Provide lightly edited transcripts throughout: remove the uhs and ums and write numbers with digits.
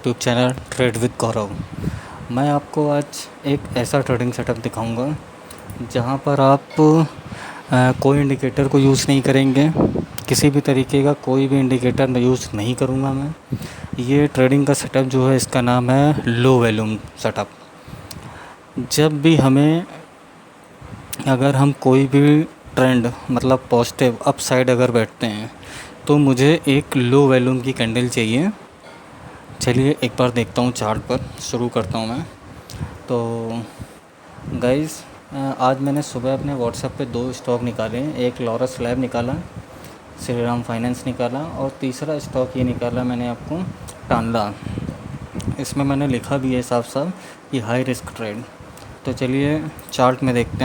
YouTube channel trade with गौरव। मैं आपको आज एक ऐसा ट्रेडिंग सेटअप दिखाऊंगा जहां पर आप कोई इंडिकेटर को यूज़ नहीं करेंगे, किसी भी तरीके का कोई भी इंडिकेटर यूज़ नहीं करूंगा मैं। ये ट्रेडिंग का सेटअप जो है इसका नाम है लो वॉल्यूम सेटअप। जब भी हमें अगर हम कोई भी ट्रेंड मतलब पॉजिटिव अप साइड अगर बैठते हैं तो मुझे एक लो वॉल्यूम की कैंडल चाहिए। चलिए एक बार देखता हूँ चार्ट पर, शुरू करता हूँ मैं। तो गाइस, आज मैंने सुबह अपने व्हाट्सएप पे 2 स्टॉक निकाले हैं। एक लॉरस लैब निकाला, श्रीराम फाइनेंस निकाला और तीसरा स्टॉक ये निकाला मैंने आपको टांडा। इसमें मैंने लिखा भी है साफ साफ कि हाई रिस्क ट्रेड। तो चलिए चार्ट में देखते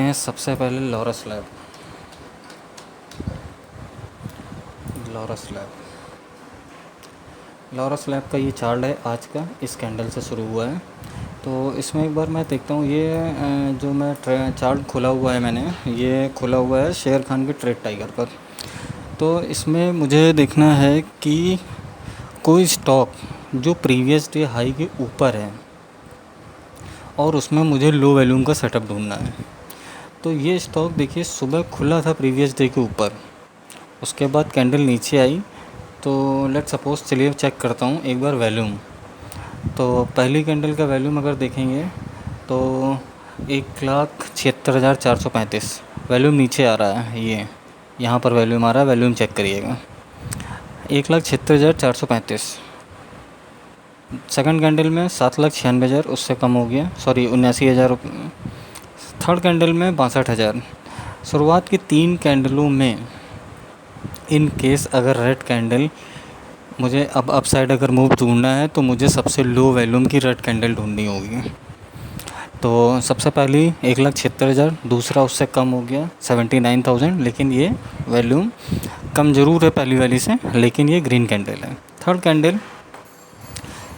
हैं। सबसे पहले लॉरस लैब का ये चार्ट है आज का, इस कैंडल से शुरू हुआ है। तो इसमें एक बार मैं देखता हूँ, ये जो मैं चार्ट खुला हुआ है मैंने, ये खुला हुआ है शेर खान के ट्रेड टाइगर पर। तो इसमें मुझे देखना है कि कोई स्टॉक जो प्रीवियस डे हाई के ऊपर है और उसमें मुझे लो वॉल्यूम का सेटअप ढूंढना है। तो ये स्टॉक देखिए सुबह खुला था प्रीवियस डे के ऊपर, उसके बाद कैंडल नीचे आई। तो लेट सपोज़, चलिए चेक करता हूँ एक बार वॉल्यूम। तो पहली कैंडल का वॉल्यूम अगर देखेंगे तो 1,76,435 वॉल्यूम नीचे आ रहा है। ये यहाँ पर वॉल्यूम आ रहा है, वॉल्यूम चेक करिएगा 1,76,435। सेकंड कैंडल में 7,96,000, उससे कम हो गया, सॉरी 79,000। थर्ड कैंडल में 62,000। शुरुआत की 3 कैंडलों में इन केस अगर रेड कैंडल, मुझे अब अपसाइड अगर मूव ढूंढना है तो मुझे सबसे लो वॉल्यूम की रेड कैंडल ढूंढनी होगी। तो सबसे पहली 1,76,000, दूसरा उससे कम हो गया 79,000, लेकिन ये वॉल्यूम कम ज़रूर है पहली वाली से, लेकिन ये ग्रीन कैंडल है।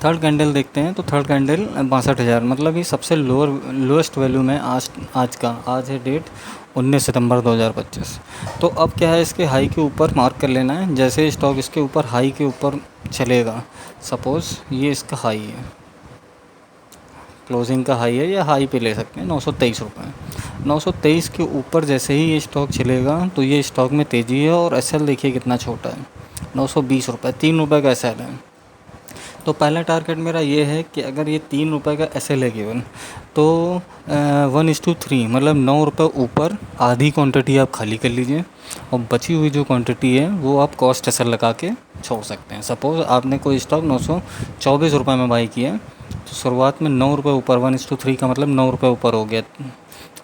थर्ड कैंडल देखते हैं। तो थर्ड कैंडल 62,000, मतलब ये सबसे लोएस्ट वैल्यूम है आज है डेट 19 सितंबर 2025। तो अब क्या है, इसके हाई के ऊपर मार्क कर लेना है। जैसे स्टॉक इसके ऊपर हाई के ऊपर चलेगा, सपोज़ ये इसका हाई है, क्लोजिंग का हाई है या हाई पे ले सकते हैं 923 रुपये। 923 के ऊपर जैसे ही ये स्टॉक चलेगा तो ये स्टॉक में तेज़ी है। और एसएल देखिए कितना छोटा है, 920 रुपये, 3 रुपये का एसएल है। तो पहला टारगेट मेरा ये है कि अगर ये 3 रुपये का एसएल है केवल, तो 1:3 मतलब 9 रुपये ऊपर आधी क्वांटिटी आप खाली कर लीजिए और बची हुई जो क्वांटिटी है वो आप कॉस्ट एसएल लगा के छोड़ सकते हैं। सपोज़ आपने कोई स्टॉक 924 रुपये में बाई किया, तो शुरुआत में 9 रुपये ऊपर, 1:3 का मतलब 9 रुपये ऊपर हो गया।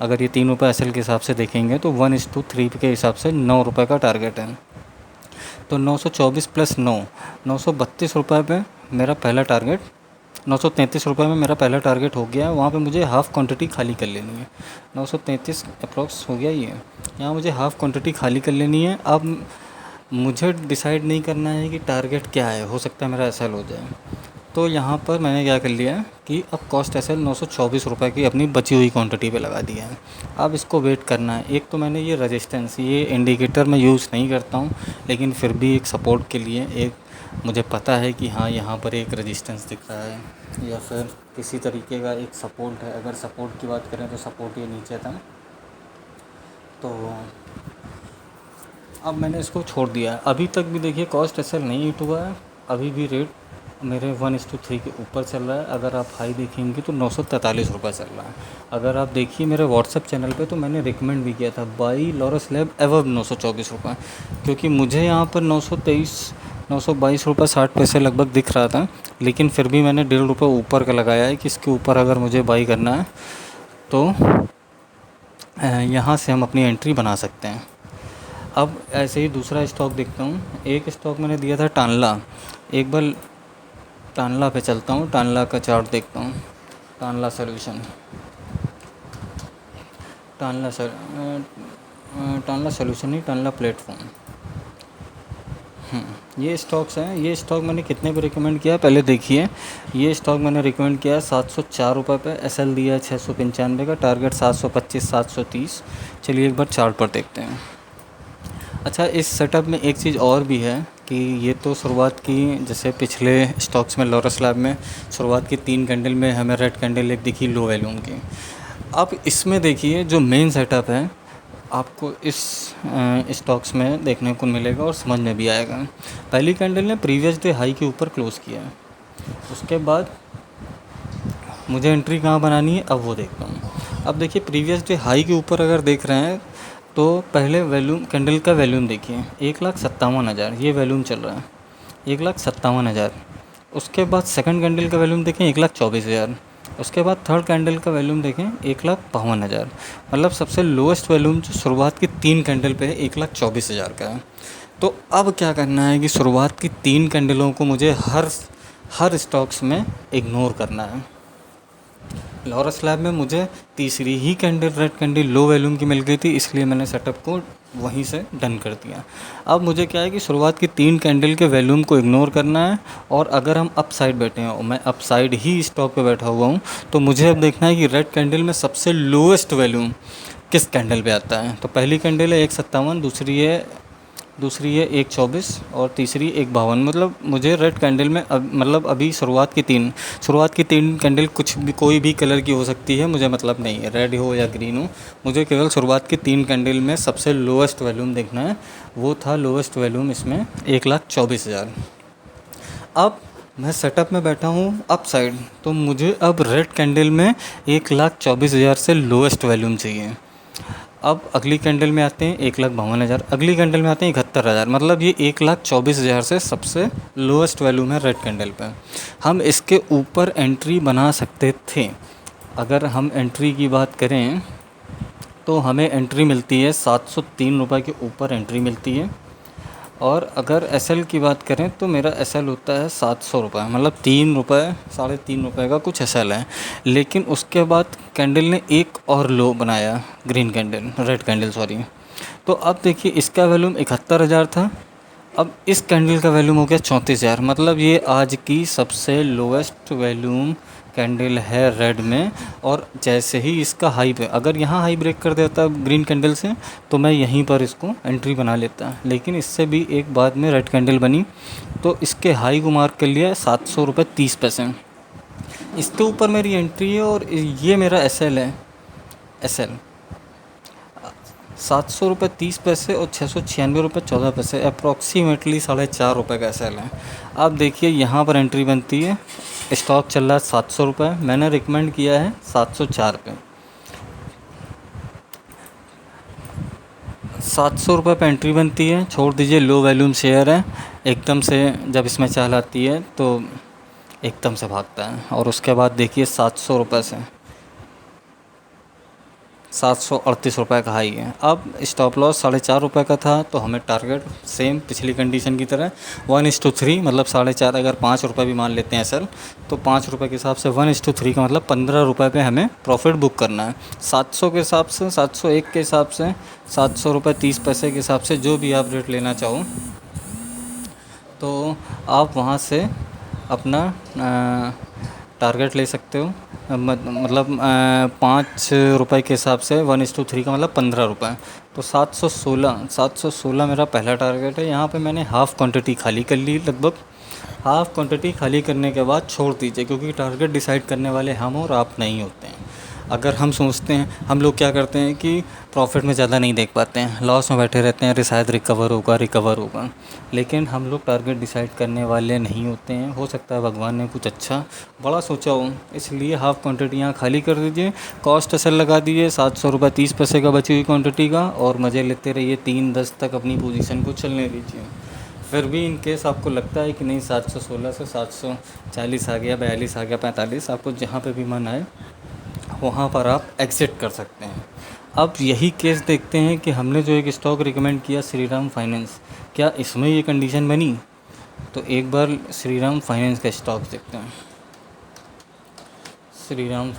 अगर ये 3 रुपये एसएल के हिसाब से देखेंगे तो 1:3 के हिसाब से 9 रुपये का टारगेट है। तो 924 + 9, 932 रुपये पे मेरा पहला टारगेट, 933 रुपये में मेरा पहला टारगेट हो गया। वहाँ पे मुझे हाफ़ क्वांटिटी खाली कर लेनी है। 933 अप्रॉक्स हो गया ये, यहाँ मुझे हाफ़ क्वांटिटी खाली कर लेनी है। अब मुझे डिसाइड नहीं करना है कि टारगेट क्या है, हो सकता है मेरा एसएल हो जाए। तो यहाँ पर मैंने क्या कर लिया कि अब कॉस्ट एसएल 924 रुपये की अपनी बची हुई क्वांटिटी पे लगा दिया है। अब इसको वेट करना है। एक तो मैंने ये रेजिस्टेंस, ये इंडिकेटर मैं यूज़ नहीं करता हूँ, लेकिन फिर भी एक सपोर्ट के लिए एक मुझे पता है कि हाँ यहाँ पर एक रेजिस्टेंस दिख रहा है या फिर किसी तरीके का एक सपोर्ट है। अगर सपोर्ट की बात करें तो सपोर्ट ये नीचे था। तो अब मैंने इसको छोड़ दिया। अभी तक भी देखिए कॉस्ट एसएल नहीं हिट हुआ है, अभी भी रेट मेरे 1:3 के ऊपर चल रहा है। अगर आप हाई देखेंगे तो 943 रुपये चल रहा है। अगर आप देखिए मेरे व्हाट्सएप चैनल पे, तो मैंने रिकमेंड भी किया था बाई लॉरस लैब एवब 924 रुपये, क्योंकि मुझे यहाँ पर 922 रुपये 60 पैसे लगभग दिख रहा था। लेकिन फिर भी मैंने 1.5 रुपये ऊपर का लगाया है कि इसके ऊपर अगर मुझे बाई करना है तो यहाँ से हम अपनी एंट्री बना सकते हैं। अब ऐसे ही दूसरा स्टॉक देखता हूँ। एक स्टॉक मैंने दिया था टांडला। एक बार टांडला पे चलता हूँ, टांडला का चार्ट देखता हूँ। टांडला सोल्यूशन, नहीं, टांडला प्लेटफॉर्म। ये स्टॉक्स हैं। ये स्टॉक मैंने कितने पे रिकमेंड किया पहले देखिए। ये स्टॉक मैंने रिकमेंड किया 704 रुपये पे, एसएल दिया 695 का, टारगेट 725 730। चलिए एक बार चार्ट पर देखते हैं। अच्छा, इस सेटअप में एक चीज़ और भी है कि ये तो शुरुआत की, जैसे पिछले स्टॉक्स में लॉरस लैब में शुरुआत की 3 कैंडल में हमें रेड कैंडल एक दिखी लो वॉल्यूम की। अब इसमें देखिए जो मेन सेटअप है आपको इस स्टॉक्स में देखने को मिलेगा और समझ में भी आएगा। पहली कैंडल ने प्रीवियस डे हाई के ऊपर क्लोज़ किया है, उसके बाद मुझे एंट्री कहाँ बनानी है अब वो देखता हूँ। अब देखिए प्रीवियस डे हाई के ऊपर अगर देख रहे हैं तो पहले वैल्यूम कैंडल का वैल्यूम देखिए 1,57,000 ये वैल्यूम चल रहा है, 1,57,000। उसके बाद सेकंड कैंडल का वैल्यूम देखें 1,24,000। उसके बाद थर्ड कैंडल का वैल्यूम देखें 1,52,000। मतलब सबसे लोएस्ट वैल्यूम जो शुरुआत की 3 कैंडल पे है 1,24,000 का है। तो अब क्या करना है कि शुरुआत की 3 कैंडलों को मुझे हर स्टॉक्स में इग्नोर करना है। लॉरस लैब में मुझे तीसरी ही कैंडल रेड कैंडल लो वैल्यूम की मिल गई थी, इसलिए मैंने सेटअप को वहीं से डन कर दिया। अब मुझे क्या है कि शुरुआत की 3 कैंडल के वैल्यूम को इग्नोर करना है, और अगर हम अप साइड बैठे हैं और मैं अप साइड ही स्टॉक पे बैठा हुआ हूँ तो मुझे अब देखना है कि रेड कैंडल में सबसे लोएस्ट वैल्यूम किस कैंडल पे आता है। तो पहली कैंडल है 1,57, दूसरी है 1,24 और तीसरी 1,52। मतलब मुझे रेड कैंडल में मतलब अभी शुरुआत की तीन कैंडल कुछ भी कोई भी कलर की हो सकती है, मुझे मतलब नहीं है रेड हो या ग्रीन हो, मुझे केवल शुरुआत की 3 कैंडल में सबसे लोएस्ट वैल्यूम देखना है। वो था लोएस्ट वैल्यूम इसमें 1,24,000। अब मैं सेटअप में बैठा हूँ अप साइड, तो मुझे अब रेड कैंडल में 1,24,000 से लोएस्ट वैल्यूम चाहिए। अब अगली कैंडल में आते हैं 1,52,000, अगली कैंडल में आते हैं 71,000। मतलब ये 1,24,000 से सबसे लोएस्ट वैल्यूम है रेड कैंडल पे। हम इसके ऊपर एंट्री बना सकते थे। अगर हम एंट्री की बात करें तो हमें एंट्री मिलती है 703 रुपये के ऊपर एंट्री मिलती है, और अगर एसएल की बात करें तो मेरा एसएल होता है 700 रुपये, मतलब 3 रुपये 3.5 रुपये का कुछ एसएल है। लेकिन उसके बाद कैंडल ने एक और लो बनाया, रेड कैंडल सॉरी। तो अब देखिए इसका वैल्यूम 71,000 था, अब इस कैंडल का वैल्यूम हो गया 34,000। मतलब ये आज की सबसे लोएस्ट वैल्यूम कैंडल है रेड में। और जैसे ही इसका हाई पे, अगर यहाँ हाई ब्रेक कर देता ग्रीन कैंडल से तो मैं यहीं पर इसको एंट्री बना लेता। लेकिन इससे भी एक बाद में रेड कैंडल बनी, तो इसके हाई को मार्क कर लिया 700 रुपये 30 पैसे। इसके ऊपर मेरी एंट्री है और ये मेरा एसएल है। एसएल 700 रुपये 30 पैसे और 696 रुपये 14 पैसे, अप्रॉक्सीमेटली 4.5 रुपये का एसएल है। अब देखिए यहाँ पर एंट्री बनती है, स्टॉक चल रहा है 700 रुपये, मैंने रिकमेंड किया है 704 पे। 700 रुपये पे एंट्री बनती है, छोड़ दीजिए लो वैल्यूम शेयर है, एकदम से जब इसमें चाल आती है तो एकदम से भागता है। और उसके बाद देखिए 700 रुपये से 738 रुपये का हाई है। अब स्टॉप लॉस 4.5 रुपये का था, तो हमें टारगेट सेम पिछली कंडीशन की तरह 1:3, मतलब 4.5। अगर 5 रुपये भी मान लेते हैं सर, तो 5 रुपये के हिसाब से 1:3 का मतलब 15 रुपये पे हमें प्रॉफिट बुक करना है। 700 के हिसाब से, 701 के हिसाब से, 700 रुपये 30 पैसे के हिसाब से, जो भी आप रेट लेना चाहो तो आप वहाँ से अपना टारगेट ले सकते हो। मतलब 5 रुपये के हिसाब से 1:3 का मतलब 15 रुपये, तो 716 मेरा पहला टारगेट है। यहाँ पे मैंने हाफ़ क्वांटिटी खाली कर ली, लगभग हाफ़ क्वांटिटी खाली करने के बाद छोड़ दीजिए, क्योंकि टारगेट डिसाइड करने वाले हम और आप नहीं होते हैं। अगर हम सोचते हैं, हम लोग क्या करते हैं कि प्रॉफिट में ज़्यादा नहीं देख पाते हैं, लॉस में बैठे रहते हैं, अरे शायद रिकवर होगा, लेकिन हम लोग टारगेट डिसाइड करने वाले नहीं होते हैं। हो सकता है भगवान ने कुछ अच्छा बड़ा सोचा हो, इसलिए हाफ़ क्वांटिटी यहाँ खाली कर दीजिए, कॉस्ट एसएल लगा दीजिए 700 रुपये 30 पैसे का बची हुई क्वांटिटी का, और मज़े लेते रहिए 3-10 तक अपनी पोजीशन को चलने दीजिए। फिर भी इन केस आपको लगता है कि नहीं 716 से 740 आ गया, 42 आ गया, 45, आपको जहाँ पे भी मन आए वहाँ पर आप एग्ज़िट कर सकते हैं। अब यही केस देखते हैं कि हमने जो एक स्टॉक रिकमेंड किया श्रीराम फाइनेंस, क्या इसमें ये कंडीशन बनी? तो एक बार श्रीराम फाइनेंस का स्टॉक देखते हैं। श्रीराम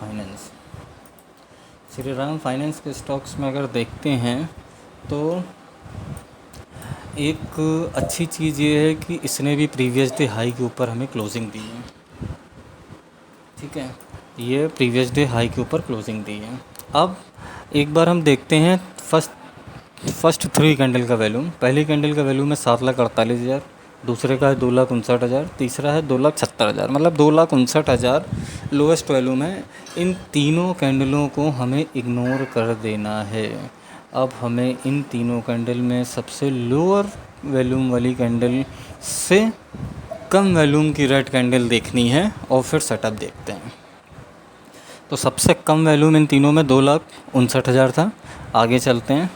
फाइनेंस के स्टॉक्स में अगर देखते हैं तो एक अच्छी चीज़ ये है कि इसने भी प्रीवियस डे हाई के ऊपर हमें क्लोजिंग दी है। ठीक है, ये प्रीवियस डे हाई के ऊपर क्लोजिंग दी है। अब एक बार हम देखते हैं फर्स्ट 3 कैंडल का वैल्यूम। पहली कैंडल का वैल्यूम है 7,48,000, दूसरे का है 2,59,000, तीसरा है 2,70,000, मतलब 2,59,000 लोएस्ट वैल्यूम है। इन तीनों कैंडलों को हमें इग्नोर कर देना है। अब हमें इन तीनों कैंडल में सबसे लोअर वैल्यूम वाली कैंडल से कम वैल्यूम की रेड कैंडल देखनी है और फिर सेटअप देखते हैं। तो सबसे कम वैल्यूम इन तीनों में 2,59,000 था। आगे चलते हैं,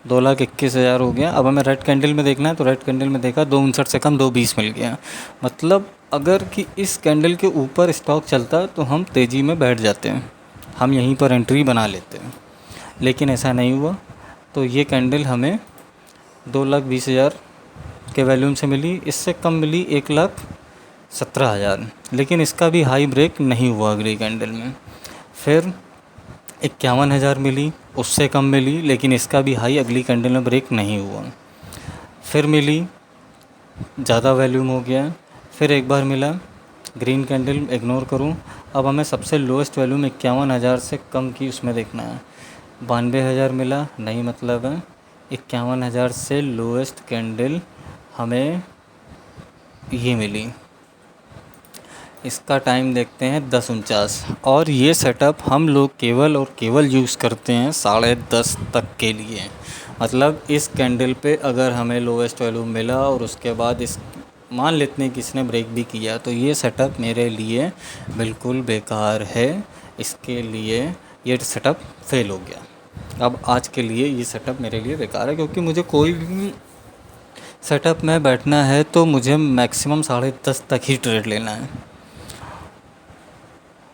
2,21,000 हो गया। अब हमें रेड कैंडल में देखना है, तो रेड कैंडल में देखा 2,59 से कम 2,20 मिल गया। मतलब अगर कि इस कैंडल के ऊपर स्टॉक चलता तो हम तेज़ी में बैठ जाते हैं, हम यहीं पर एंट्री बना लेते हैं, लेकिन ऐसा नहीं हुआ। तो ये कैंडल हमें 2,20,000 के वैल्यूम से मिली, इससे कम मिली 1,17,000, लेकिन इसका भी हाई ब्रेक नहीं हुआ अगली कैंडल में। फिर 51,000 मिली, उससे कम मिली, लेकिन इसका भी हाई अगली कैंडल में ब्रेक नहीं हुआ। फिर मिली, ज़्यादा वैल्यूम हो गया। फिर एक बार मिला, ग्रीन कैंडल इग्नोर करूं। अब हमें सबसे लोएस्ट वैल्यूम 51,000 से कम की उसमें देखना है। 92,000 मिला, नहीं मतलब है। 51,000 से लोएस्ट कैंडल हमें ये मिली। इसका टाइम देखते हैं 10:49, और ये सेटअप हम लोग केवल और केवल यूज़ करते हैं 10:30 तक के लिए। मतलब इस कैंडल पे अगर हमें लोएस्ट वैल्यू मिला और उसके बाद इस मान लेते हैं कि इसने ब्रेक भी किया, तो ये सेटअप मेरे लिए बिल्कुल बेकार है। इसके लिए ये सेटअप फेल हो गया। अब आज के लिए ये सेटअप मेरे लिए बेकार है, क्योंकि मुझे कोई भी सेटअप में बैठना है तो मुझे मैक्सिमम 10:30 तक ही ट्रेड लेना है।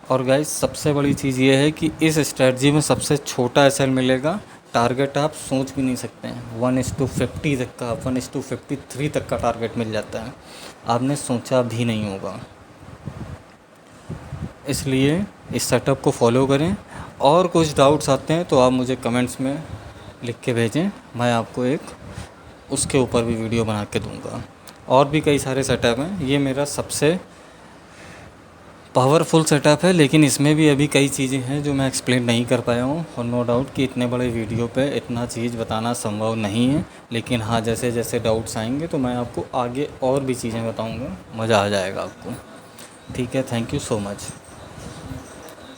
और गाइस सबसे बड़ी चीज़ ये है कि इस स्ट्रेटजी में सबसे छोटा एसएल मिलेगा। टारगेट आप सोच भी नहीं सकते हैं, 1:50 तक का, 1:53 तक का टारगेट मिल जाता है, आपने सोचा भी नहीं होगा। इसलिए इस सेटअप को फॉलो करें। और कुछ डाउट्स आते हैं तो आप मुझे कमेंट्स में लिख के भेजें, मैं आपको एक उसके ऊपर भी वीडियो बना के दूंगा। और भी कई सारे सेटअप हैं, ये मेरा सबसे पावरफुल सेटअप है, लेकिन इसमें भी अभी कई चीज़ें हैं जो मैं एक्सप्लेन नहीं कर पाया हूँ। और नो डाउट कि इतने बड़े वीडियो पे इतना चीज़ बताना संभव नहीं है, लेकिन हाँ जैसे जैसे डाउट्स आएंगे तो मैं आपको आगे और भी चीज़ें बताऊँगा, मज़ा आ जाएगा आपको। ठीक है, थैंक यू सो मच।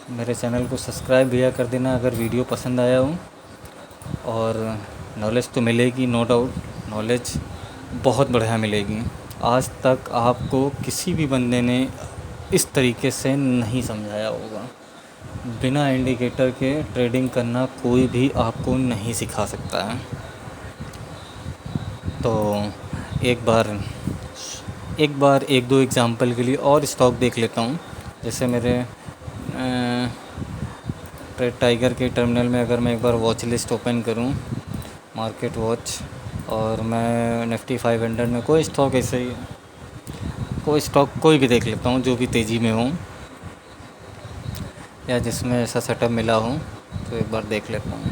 मेरे चैनल को सब्सक्राइब भी कर देना अगर वीडियो पसंद आया हो। और नॉलेज तो मिलेगी, नो डाउट नॉलेज बहुत बढ़िया मिलेगी। आज तक आपको किसी भी बंदे ने इस तरीके से नहीं समझाया होगा। बिना इंडिकेटर के ट्रेडिंग करना कोई भी आपको नहीं सिखा सकता है। तो एक बार एक दो एग्जांपल के लिए और स्टॉक देख लेता हूँ। जैसे मेरे ट्रेड टाइगर के टर्मिनल में अगर मैं एक बार वॉच लिस्ट ओपन करूँ, मार्केट वॉच, और मैं निफ्टी 500 में कोई स्टॉक ऐसे ही कोई स्टॉक कोई भी देख लेता हूँ जो भी तेज़ी में हो या जिसमें ऐसा सेटअप मिला हो, तो एक बार देख लेता हूँ।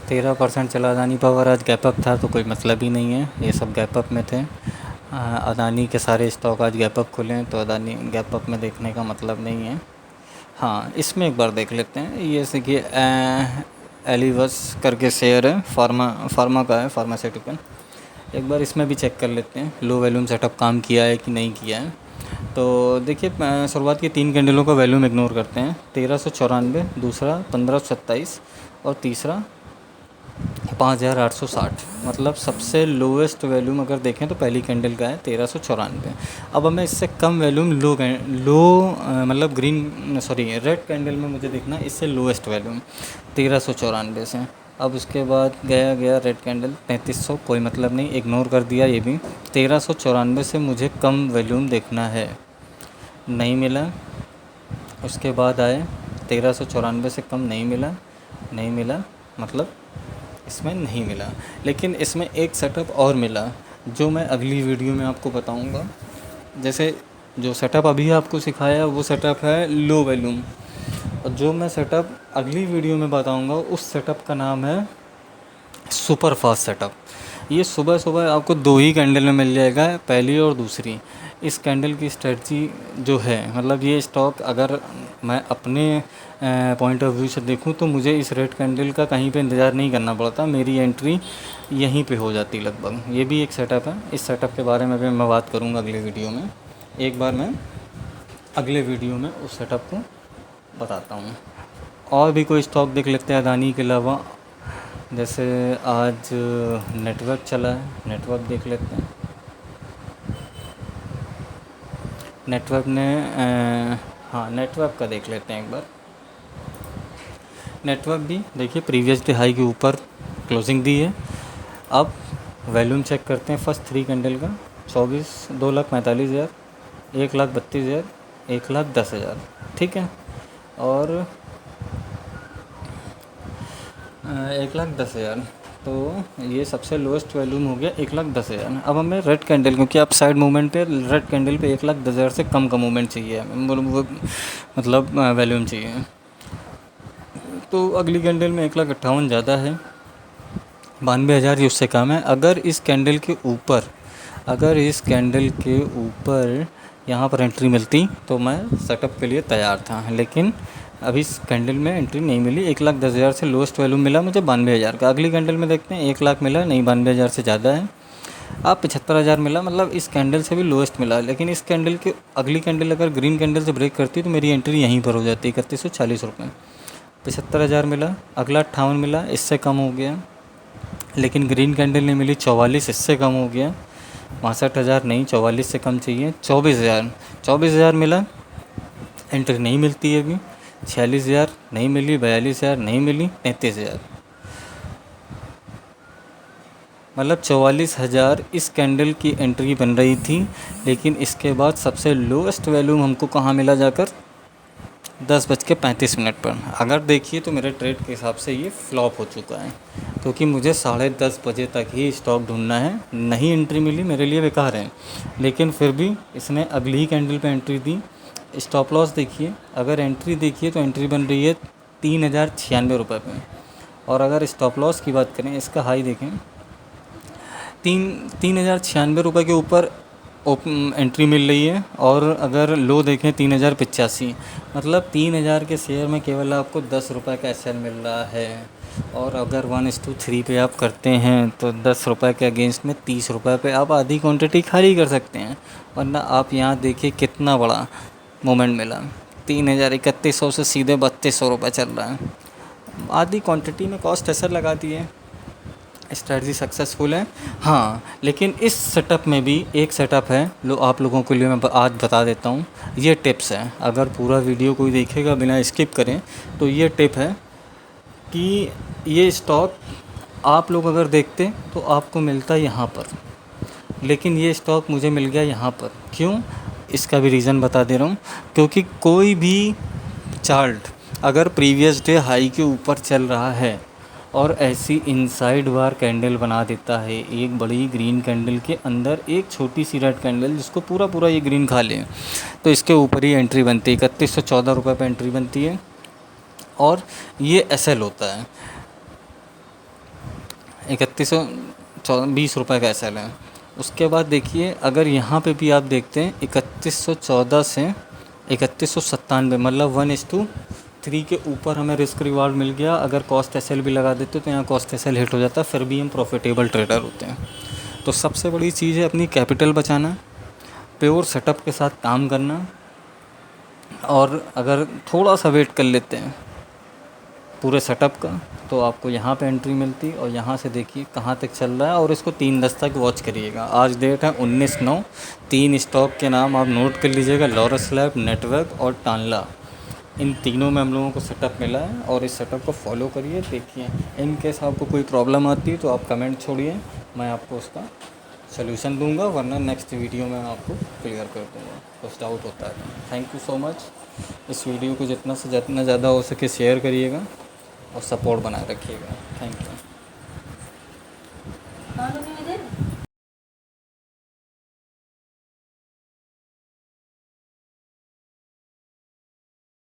तेरह % चला अदानी पावर, आज गैप अप था तो कोई मतलब ही नहीं है, ये सब गैप अप में थे। अदानी के सारे स्टॉक आज गैप अप खुले हैं, तो अदानी गैप अप में देखने का मतलब नहीं है। हाँ, इसमें एक बार देख लेते हैं। ये देखिए एलिवस करके शेयर है, फार्मा का है, फार्मास्यूटिकल। एक बार इसमें भी चेक कर लेते हैं लो वैल्यूम सेटअप काम किया है कि नहीं किया है। तो देखिए शुरुआत की 3 कैंडलों का वैल्यूम इग्नोर करते हैं। 1394, दूसरा 1527 और तीसरा 5,860। मतलब सबसे लोवेस्ट वैल्यूम अगर देखें तो पहली कैंडल का है 1394। अब हमें इससे कम वैल्यूम मतलब रेड कैंडल में मुझे देखना है इससे लोवेस्ट वैल्यूम 1394 से। अब उसके बाद गया रेड कैंडल 3300, कोई मतलब नहीं, इग्नोर कर दिया ये भी। 1394 से मुझे कम वैल्यूम देखना है, नहीं मिला। उसके बाद आए 1394 से कम, नहीं मिला, मतलब इसमें नहीं मिला। लेकिन इसमें एक सेटअप और मिला जो मैं अगली वीडियो में आपको बताऊंगा। जैसे जो सेटअप अभी आपको सिखाया वो सेटअप है लो वैल्यूम, और जो मैं सेटअप अगली वीडियो में बताऊंगा उस सेटअप का नाम है सुपर फास्ट सेटअप। ये सुबह सुबह आपको 2 ही कैंडल में मिल जाएगा, पहली और दूसरी। इस कैंडल की स्ट्रेटजी जो है, मतलब ये स्टॉक अगर मैं अपने पॉइंट ऑफ व्यू से देखूं तो मुझे इस रेड कैंडल का कहीं पे इंतज़ार नहीं करना पड़ता, मेरी एंट्री यहीं पे हो जाती लगभग। ये भी एक सेटअप है, इस सेटअप के बारे में भी मैं बात करूँगा अगले वीडियो में। एक बार मैं अगले वीडियो में उस सेटअप को बताता हूँ। और भी कोई स्टॉक देख लेते हैं अदानी के अलावा। जैसे आज नेटवर्क चला है, नेटवर्क देख लेते हैं। नेटवर्क ने हाँ, नेटवर्क का देख लेते हैं एक बार। नेटवर्क भी देखिए प्रीवियस डे हाई के ऊपर क्लोजिंग दी है। अब वॉल्यूम चेक करते हैं फर्स्ट 3 कैंडल का। 2,45,000, 1,32,000, 1,10,000, ठीक है। और 1,10,000, तो ये सबसे लोएस्ट वॉल्यूम हो गया 1,10,000। अब हमें रेड कैंडल, क्योंकि अप साइड मूवमेंट पे रेड कैंडल पे 1,10,000 से कम का मूवमेंट चाहिए, मतलब वॉल्यूम चाहिए। तो अगली कैंडल में 1,58,000 ज़्यादा है, 92,000 ही उससे कम है। अगर इस कैंडल के ऊपर यहाँ पर एंट्री मिलती तो मैं सेटअप के लिए तैयार था, लेकिन अभी इस कैंडल में एंट्री नहीं मिली। 1,10,000 से लोएस्ट वैल्यू मिला मुझे 92,000 का। अगली कैंडल में देखते हैं 1,00,000 मिला नहीं, 92,000 से ज़्यादा है। अब 75,000 मिला, मतलब इस कैंडल से भी लोएस्ट मिला। लेकिन इस कैंडल के अगली कैंडल अगर ग्रीन कैंडल से ब्रेक करती तो मेरी एंट्री यहीं पर हो जाती, 3,140 रुपये। 75,000 मिला, अगला 58 मिला, इससे कम हो गया। लेकिन ग्रीन कैंडल नहीं मिली, 44, इससे कम हो गया। 62,000 नहीं, 44 से कम चाहिए। 24,000 मिला, एंट्री नहीं मिलती है अभी। 46,000 नहीं मिली, 42,000 नहीं मिली, 33,000, मतलब 44,000 इस कैंडल की एंट्री बन रही थी। लेकिन इसके बाद सबसे लोएस्ट वैल्यूम हमको कहाँ मिला जाकर, 10:35 पर। अगर देखिए तो मेरे ट्रेड के हिसाब से ये फ्लॉप हो चुका है, क्योंकि मुझे 10:30 बजे तक ही स्टॉक ढूंढना है। नहीं एंट्री मिली, मेरे लिए बेकार है। लेकिन फिर भी इसने अगली ही कैंडल पे एंट्री दी। स्टॉप लॉस देखिए, अगर एंट्री देखिए तो एंट्री बन रही है 3,096 रुपये पे। और अगर स्टॉप लॉस की बात करें, इसका हाई देखें, 3,096 रुपये के ऊपर एंट्री मिल रही है। और अगर लो देखें 3,085, मतलब 3,000 के शेयर में केवल आपको 10 रुपये का एसएल मिल रहा है। और अगर 1:3 पे आप करते हैं तो 10 रुपये के अगेंस्ट में 30 रुपये पे आप आधी क्वांटिटी खाली कर सकते हैं। वरना आप यहाँ देखिए कितना बड़ा मोमेंट मिला, 3,031 से सीधे 3,200 रुपये चल रहा है। आधी क्वांटिटी में कॉस्ट एसएल लगा दिए, स्ट्रैटेजी सक्सेसफुल है। हाँ, लेकिन इस सेटअप में भी एक सेटअप है, आप लोगों के लिए मैं आज बता देता हूँ। ये टिप्स है, अगर पूरा वीडियो कोई देखेगा बिना स्किप करें तो ये टिप है कि ये स्टॉक आप लोग अगर देखते तो आपको मिलता यहाँ पर, लेकिन ये स्टॉक मुझे मिल गया यहाँ पर। क्यों? इसका भी रीज़न बता दे रहा हूँ। क्योंकि कोई भी चार्ट अगर प्रीवियस डे हाई के ऊपर चल रहा है और ऐसी इनसाइड वार कैंडल बना देता है, एक बड़ी ग्रीन कैंडल के अंदर एक छोटी सी रेड कैंडल जिसको पूरा ये ग्रीन खा ले, तो इसके ऊपर ही एंट्री बनती है। 3,114 रुपये पर एंट्री बनती है और ये एसएल होता है। 3,120 रुपये का एसएल है। उसके बाद देखिए, अगर यहाँ पे भी आप देखते हैं 3,114 से 3,197, मतलब 1:3 के ऊपर हमें रिस्क रिवार्ड मिल गया। अगर कॉस्ट एसएल भी लगा देते तो यहाँ कॉस्ट एसएल हिट हो जाता, फिर भी हम प्रॉफिटेबल ट्रेडर होते हैं। तो सबसे बड़ी चीज़ है अपनी कैपिटल बचाना, प्योर सेटअप के साथ काम करना। और अगर थोड़ा सा वेट कर लेते हैं पूरे सेटअप का तो आपको यहाँ पे एंट्री मिलती। और यहाँ से देखिए कहाँ तक चल रहा है, और इसको 3:10 तक वॉच करिएगा। आज डेट है 19/9। 3 स्टॉक के नाम आप नोट कर लीजिएगा, लॉरस लैब, नेटवर्क और टानला। इन तीनों में हम लोगों को सेटअप मिला है और इस सेटअप को फॉलो करिए। देखिए, इन केस आपको कोई प्रॉब्लम आती है तो आप कमेंट छोड़िए, मैं आपको उसका सलूशन दूंगा, वरना नेक्स्ट वीडियो में आपको क्लियर कर दूंगा कुछ डाउट होता है। Thank you so much. इस वीडियो को जितना से जितना ज़्यादा हो सके शेयर करिएगा और सपोर्ट बनाए रखिएगा। Thank you.